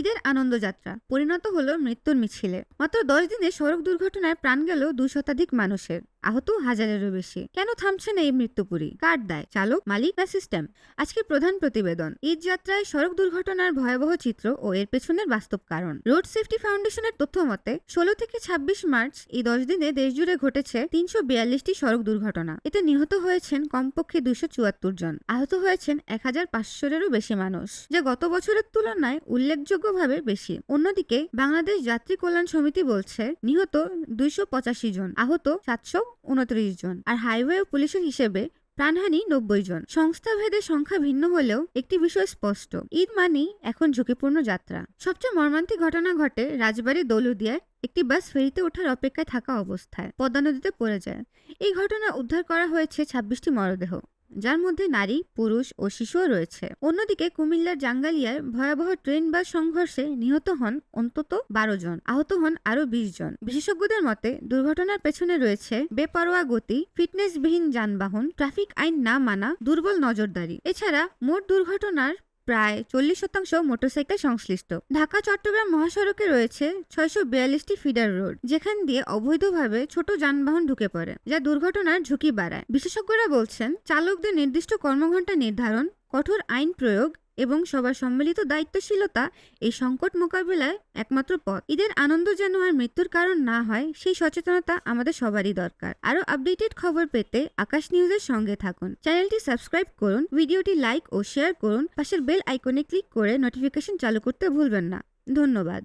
ঈদের আনন্দযাত্রা পরিণত হলো মৃত্যুর মিছিলে। মাত্র 10 দিনে সড়ক দুর্ঘটনায় প্রাণ গেল 2 শতাধিক মানুষের, আহত হাজারেরও বেশি। কেন থামছে না এই মৃত্যুপুরী? কার দায়? চালক, মালিক না সিস্টেম? আজকের প্রধান প্রতিবেদন। ঈদ যাত্রায় সড়ক দুর্ঘটনার ভয়াবহ চিত্র ও এর পেছনের বাস্তব কারণ। রোড সেফটি ফাউন্ডেশনের তথ্য মতে 16 থেকে 26 মার্চ এই 10 দিনে দেশজুড়ে ঘটেছে 342টি সড়ক দুর্ঘটনা। এতে নিহত হয়েছেন কমপক্ষে 274 জন, আহত হয়েছেন 1500-এরও বেশি মানুষ, যা গত বছরের তুলনায় উল্লেখযোগ্যভাবে বেশি। অন্যদিকে বাংলাদেশ যাত্রী কল্যাণ সমিতি বলছে নিহত 285 জন, আহত 729 জন, আর হাইওয়ে ও পুলিশের হিসেবে প্রাণহানি 90 জন। সংস্থাভেদে সংখ্যা ভিন্ন হলেও একটি বিষয় স্পষ্ট, ঈদ মানেই এখন ঝুঁকিপূর্ণ যাত্রা। সবচেয়ে মর্মান্তিক ঘটনা ঘটে রাজবাড়ী দৌলতদিয়ায়। একটি বাস ফেরিতে ওঠার অপেক্ষায় থাকা অবস্থায় পদ্মা নদীতে পড়ে যায়। এই ঘটনা উদ্ধার করা হয়েছে 26টি মরদেহ, যার মধ্যে নারী, পুরুষ ও শিশুও রয়েছে। অন্যদিকে কুমিল্লার জাঙ্গালিয়ায় ভয়াবহ ট্রেন বাস সংঘর্ষে নিহত হন অন্তত 12 জন, আহত হন আরো 20 জন। বিশেষজ্ঞদের মতে দুর্ঘটনার পেছনে রয়েছে বেপরোয়া গতি, ফিটনেসবিহীন যানবাহন, ট্রাফিক আইন না মানা, দুর্বল নজরদারি। এছাড়া মোট দুর্ঘটনার প্রায় 40% মোটরসাইকেল সংশ্লিষ্ট। ঢাকা চট্টগ্রাম মহাসড়কে রয়েছে 642টি ফিডার রোড, যেখান দিয়ে অবৈধভাবে ছোট যানবাহন ঢুকে পড়ে, যা দুর্ঘটনার ঝুঁকি বাড়ায়। বিশেষজ্ঞরা বলছেন চালকদের নির্দিষ্ট কর্মঘণ্টা নির্ধারণ, কঠোর আইন প্রয়োগ এবং সবার সম্মিলিত দায়িত্বশীলতা এই সংকট মোকাবিলায় একমাত্র পথ। ঈদের আনন্দ যেন আর মৃত্যুর কারণ না হয়, সেই সচেতনতা আমাদের সবারই দরকার। আরো আপডেটেড খবর পেতে আকাশ নিউজের সঙ্গে থাকুন। চ্যানেলটি সাবস্ক্রাইব করুন, ভিডিওটি লাইক ও শেয়ার করুন, পাশের বেল আইকনে ক্লিক করে নোটিফিকেশন চালু করতে ভুলবেন না। ধন্যবাদ।